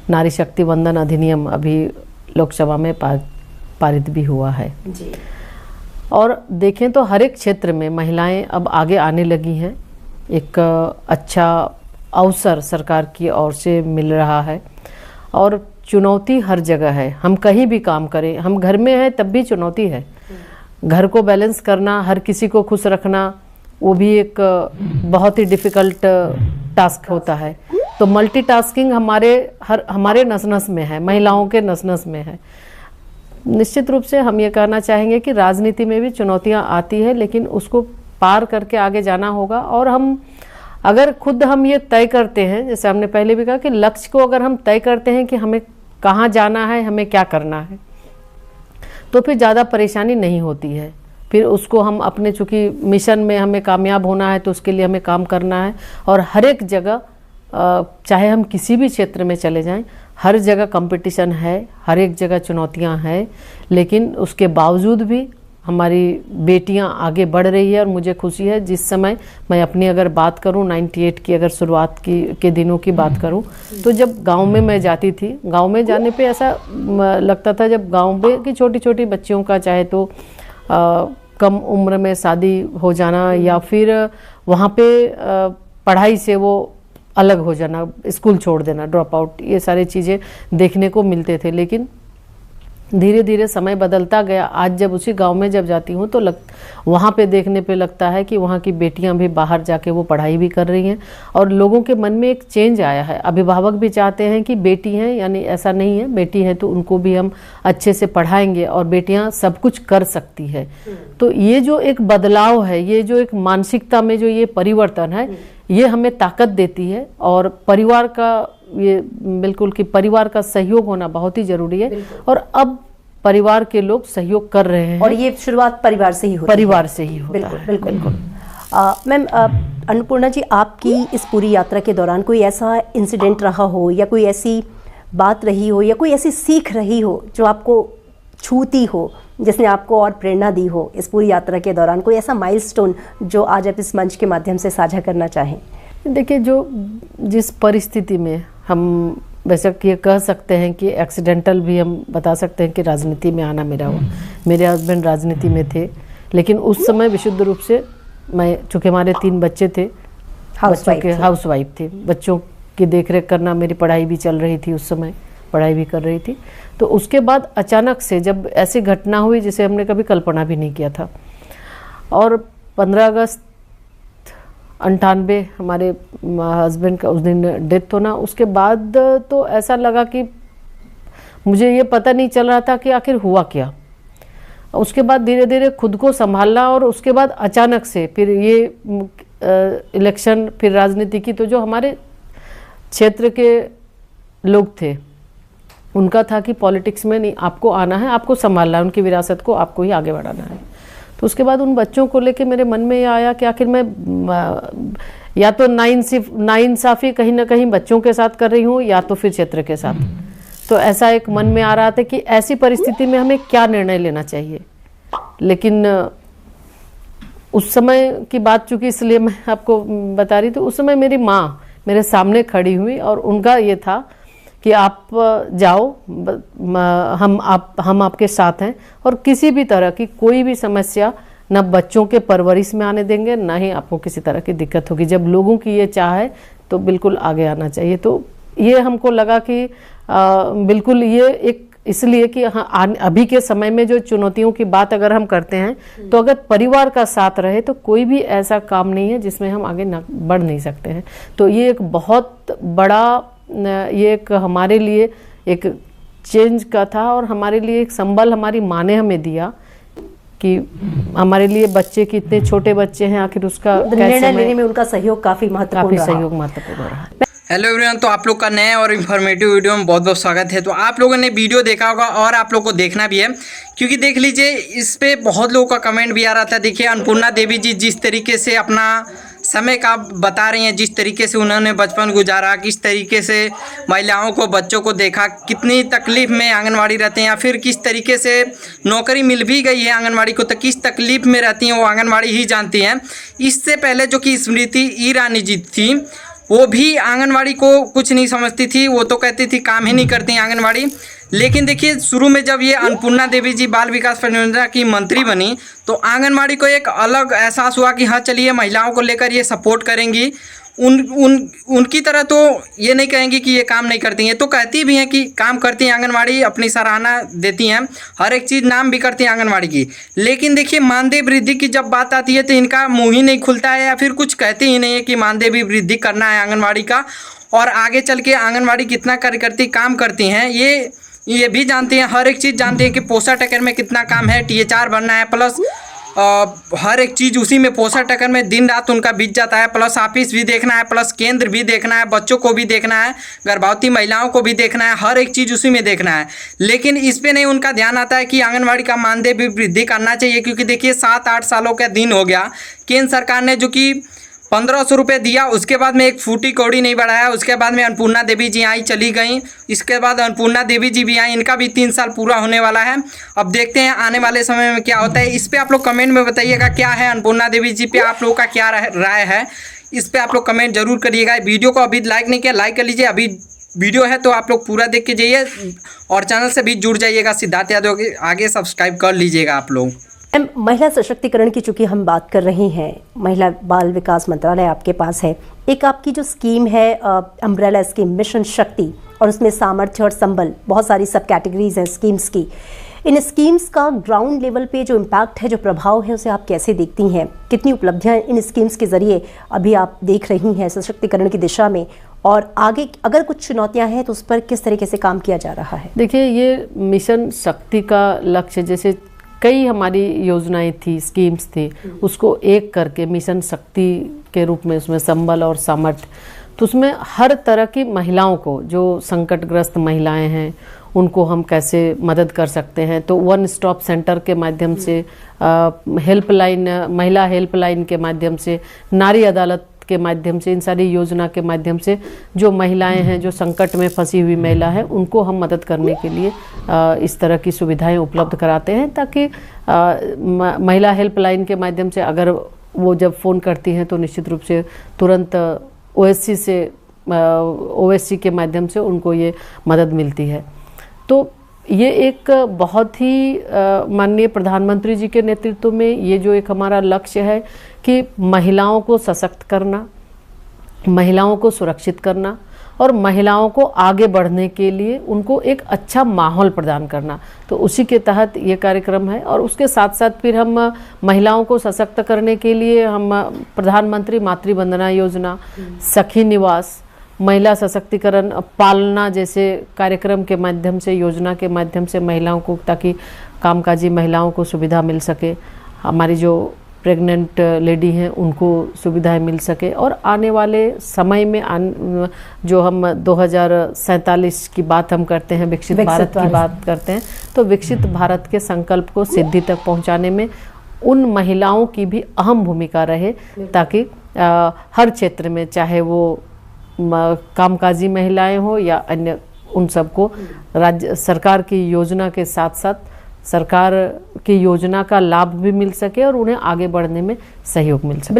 नारी शक्ति वंदन अधिनियम अभी लोकसभा में पारित भी हुआ है जी। और देखें तो हर एक क्षेत्र में महिलाएं अब आगे आने लगी हैं। एक अच्छा अवसर सरकार की ओर से मिल रहा है और चुनौती हर जगह है। हम कहीं भी काम करें, हम घर में हैं तब भी चुनौती है। घर को बैलेंस करना, हर किसी को खुश रखना, वो भी एक बहुत ही डिफ़िकल्ट टास्क होता है। तो मल्टीटास्किंग हमारे नस नस में है, महिलाओं के नस नस में है। निश्चित रूप से हम ये कहना चाहेंगे कि राजनीति में भी चुनौतियां आती है, लेकिन उसको पार करके आगे जाना होगा। और अगर खुद हम ये तय करते हैं, जैसे हमने पहले भी कहा कि लक्ष्य को अगर हम तय करते हैं कि हमें कहाँ जाना है, हमें क्या करना है, तो फिर ज़्यादा परेशानी नहीं होती है। फिर उसको हम अपने, चूँकि मिशन में हमें कामयाब होना है तो उसके लिए हमें काम करना है। और हर एक जगह, चाहे हम किसी भी क्षेत्र में चले जाएं, हर जगह कंपटीशन है, हर एक जगह चुनौतियां हैं, लेकिन उसके बावजूद भी हमारी बेटियां आगे बढ़ रही है। और मुझे खुशी है, जिस समय मैं अपनी अगर बात करूं 98 की अगर शुरुआत के दिनों की बात करूं, तो जब गांव में मैं जाती थी, गांव में जाने पे ऐसा लगता था, जब गांव में की छोटी छोटी बच्चियों का चाहे तो कम उम्र में शादी हो जाना, या फिर वहाँ पे पढ़ाई से वो अलग हो जाना, स्कूल छोड़ देना, ड्रॉप आउट, ये सारी चीज़ें देखने को मिलते थे। लेकिन धीरे धीरे समय बदलता गया। आज जब उसी गांव में जब जाती हूँ तो वहाँ पे देखने पे लगता है कि वहाँ की बेटियाँ भी बाहर जाके वो पढ़ाई भी कर रही हैं, और लोगों के मन में एक चेंज आया है। अभिभावक भी चाहते हैं कि बेटी हैं, यानी ऐसा नहीं है, बेटी है तो उनको भी हम अच्छे से पढ़ाएंगे और बेटियाँ सब कुछ कर सकती है। तो ये जो एक बदलाव है, ये जो एक मानसिकता में जो ये परिवर्तन है, ये हमें ताकत देती है। और परिवार का ये बिल्कुल कि परिवार का सहयोग होना बहुत ही जरूरी है, और अब परिवार के लोग सहयोग कर रहे हैं। और ये शुरुआत परिवार से ही होती है। परिवार से ही होता है। बिल्कुल। मैम, अन्नपूर्णा जी, आपकी इस पूरी यात्रा के दौरान कोई ऐसा इंसिडेंट रहा हो, या कोई ऐसी बात रही हो, या कोई ऐसी सीख रही हो जो आपको छूती हो, जिसने आपको और प्रेरणा दी हो इस पूरी यात्रा के दौरान? कोई ऐसा माइलस्टोन जो आज आप इस मंच के माध्यम से साझा करना चाहें? देखिए, जिस परिस्थिति में हम वैसे ये कह सकते हैं कि एक्सीडेंटल भी हम बता सकते हैं कि राजनीति में आना मेरा हुआ। मेरे हस्बैंड राजनीति में थे, लेकिन उस समय विशुद्ध रूप से मैं, चूँकि हमारे 3 बच्चे थे, हाउस वाइफ थे, बच्चों की देखरेख करना, मेरी पढ़ाई भी चल रही थी, उस समय पढ़ाई भी कर रही थी। तो उसके बाद अचानक से जब ऐसी घटना हुई जिसे हमने कभी कल्पना भी नहीं किया था, और 15 अगस्त 98 हमारे हस्बैंड का उस दिन डेथ होना, उसके बाद तो ऐसा लगा कि मुझे ये पता नहीं चल रहा था कि आखिर हुआ क्या। उसके बाद धीरे धीरे खुद को संभालना, और उसके बाद अचानक से फिर ये इलेक्शन, फिर राजनीति की, तो जो हमारे क्षेत्र के लोग थे उनका था कि पॉलिटिक्स में नहीं, आपको आना है, आपको संभालना है, उनकी विरासत को आपको ही आगे बढ़ाना है। तो उसके बाद उन बच्चों को लेके मेरे मन में ये आया कि आखिर मैं या तो नाइंसाफ़ी कहीं ना कहीं बच्चों के साथ कर रही हूँ, या तो फिर क्षेत्र के साथ। तो ऐसा एक मन में आ रहा था कि ऐसी परिस्थिति में हमें क्या निर्णय लेना चाहिए। लेकिन उस समय की बात, चूँकि इसलिए मैं आपको बता रही, तो उस समय मेरी माँ मेरे सामने खड़ी हुई, और उनका ये था कि आप जाओ, हम आपके साथ हैं, और किसी भी तरह की कोई भी समस्या न बच्चों के परवरिश में आने देंगे, ना ही आपको किसी तरह की दिक्कत होगी। जब लोगों की ये चाह है तो बिल्कुल आगे आना चाहिए। तो ये हमको लगा कि बिल्कुल ये एक, इसलिए कि हाँ, अभी के समय में जो चुनौतियों की बात अगर हम करते हैं, तो अगर परिवार का साथ रहे तो कोई भी ऐसा काम नहीं है जिसमें हम आगे बढ़ नहीं सकते हैं। तो ये एक बहुत बड़ा, ये एक हमारे लिए एक चेंज का था, और हमारे लिए एक संबल हमारी माँ ने हमें दिया कि हमारे लिए बच्चे की, इतने छोटे बच्चे हैं, आखिर उसका निर्णय लेने में उनका सहयोग काफ़ी महत्वपूर्ण रहा। हेलो एवरीवन, तो आप लोग का नया और इन्फॉर्मेटिव वीडियो में बहुत बहुत स्वागत है। तो आप लोगों ने वीडियो देखा होगा, और आप लोगों को देखना भी है, क्योंकि देख लीजिए, इस पे बहुत लोगों का कमेंट भी आ रहा था। देखिए, अन्नपूर्णा देवी जी जिस तरीके से अपना समय का बता रही हैं, जिस तरीके से उन्होंने बचपन गुजारा, किस तरीके से महिलाओं को, बच्चों को देखा, कितनी तकलीफ़ में आंगनवाड़ी रहते हैं, या फिर किस तरीके से नौकरी मिल भी गई है आंगनवाड़ी को, तो किस तकलीफ़ में रहती हैं वो आंगनवाड़ी ही जानती हैं। इससे पहले जो कि स्मृति ईरानी जी थी, वो भी आंगनवाड़ी को कुछ नहीं समझती थी, वो तो कहती थी काम ही नहीं करती आंगनवाड़ी। लेकिन देखिए शुरू में जब ये अन्नपूर्णा देवी जी बाल विकास परियोजना की मंत्री बनी तो आंगनवाड़ी को एक अलग एहसास हुआ कि हाँ चलिए महिलाओं को लेकर ये सपोर्ट करेंगी। उनकी तरह तो ये नहीं कहेंगी कि ये काम नहीं करती हैं, तो कहती भी हैं कि काम करती हैं आंगनवाड़ी, अपनी सराहना देती हैं, हर एक चीज़ नाम भी करती हैं आंगनवाड़ी की। लेकिन देखिए मानदेय वृद्धि की जब बात आती है तो इनका मुंह ही नहीं खुलता है या फिर कुछ कहते ही नहीं है कि मानदेय भी वृद्धि करना है आंगनवाड़ी का। और आगे चल के आंगनवाड़ी कितना कार्यकर्ती काम करती हैं ये भी जानती हैं, हर एक चीज़ जानती हैं कि पोषण टकर में कितना काम है, THR भरना है, प्लस हर एक चीज़ उसी में पोषण टकर में दिन रात उनका बीत जाता है। प्लस ऑफिस भी देखना है, प्लस केंद्र भी देखना है, बच्चों को भी देखना है, गर्भवती महिलाओं को भी देखना है, हर एक चीज़ उसी में देखना है। लेकिन इस पे नहीं उनका ध्यान आता है कि आंगनवाड़ी का मानदेय भी वृद्धि करना चाहिए, क्योंकि देखिए 7-8 सालों का दिन हो गया, केंद्र सरकार ने जो कि 1500 रुपये दिया, उसके बाद में एक फूटी कौड़ी नहीं बढ़ाया। उसके बाद में अन्नपूर्णा देवी जी आई चली गई, इसके बाद अन्नपूर्णा देवी जी भी आई, इनका भी 3 साल पूरा होने वाला है। अब देखते हैं आने वाले समय में क्या होता है। इस पे आप लोग कमेंट में बताइएगा क्या है अन्नपूर्णा देवी जी पे आप लोगों का क्या राय है, इस पे आप लोग कमेंट जरूर करिएगा। वीडियो को अभी लाइक नहीं किया, लाइक कर लीजिए, अभी वीडियो है तो आप लोग पूरा देख के जाइए और चैनल से भी जुड़ जाइएगा सिद्धार्थ यादव के आगे, सब्सक्राइब कर लीजिएगा आप लोग। महिला सशक्तिकरण की चूंकि हम बात कर रहे हैं, महिला बाल विकास मंत्रालय आपके पास है, एक आपकी जो स्कीम है अम्ब्रेला स्कीम मिशन शक्ति, और उसमें सामर्थ्य और संबल बहुत सारी सब कैटेगरीज हैं स्कीम्स की। इन स्कीम्स का ग्राउंड लेवल पे जो इम्पैक्ट है, जो प्रभाव है, उसे आप कैसे देखती हैं? कितनी उपलब्धियां इन स्कीम्स के जरिए अभी आप देख रही हैं सशक्तिकरण की दिशा में, और आगे अगर कुछ चुनौतियां हैं तो उस पर किस तरीके से काम किया जा रहा है? देखिए ये मिशन शक्ति का लक्ष्य, जैसे कई हमारी योजनाएं थी, स्कीम्स थी, उसको एक करके मिशन शक्ति के रूप में उसमें संबल और सामर्थ्य, तो उसमें हर तरह की महिलाओं को, जो संकटग्रस्त महिलाएं हैं उनको हम कैसे मदद कर सकते हैं। तो वन स्टॉप सेंटर के माध्यम से, हेल्पलाइन, महिला हेल्पलाइन के माध्यम से, नारी अदालत के माध्यम से, इन सारी योजना के माध्यम से जो महिलाएं हैं, जो संकट में फंसी हुई महिला है, उनको हम मदद करने के लिए इस तरह की सुविधाएं उपलब्ध कराते हैं, ताकि महिला हेल्पलाइन के माध्यम से अगर वो जब फ़ोन करती हैं तो निश्चित रूप से तुरंत ओएससी के माध्यम से उनको ये मदद मिलती है। तो ये एक बहुत ही माननीय प्रधानमंत्री जी के नेतृत्व में ये जो एक हमारा लक्ष्य है कि महिलाओं को सशक्त करना, महिलाओं को सुरक्षित करना और महिलाओं को आगे बढ़ने के लिए उनको एक अच्छा माहौल प्रदान करना, तो उसी के तहत ये कार्यक्रम है। और उसके साथ साथ फिर हम महिलाओं को सशक्त करने के लिए हम प्रधानमंत्री मातृ वंदना योजना, सखी निवास, महिला सशक्तिकरण पालना जैसे कार्यक्रम के माध्यम से, योजना के माध्यम से महिलाओं को, ताकि कामकाजी महिलाओं को सुविधा मिल सके, हमारी जो प्रेग्नेंट लेडी हैं उनको सुविधाएं मिल सके। और आने वाले समय में जो हम 2047 की बात हम करते हैं, विकसित भारत की बात करते हैं, तो विकसित भारत के संकल्प को सिद्धि तक पहुंचाने में उन महिलाओं की भी अहम भूमिका रहे, ताकि हर क्षेत्र में, चाहे वो कामकाजी महिलाएं हो या अन्य, उन सबको राज्य सरकार की योजना के साथ साथ सरकार की योजना का लाभ भी मिल सके और उन्हें आगे बढ़ने में सहयोग मिल सके।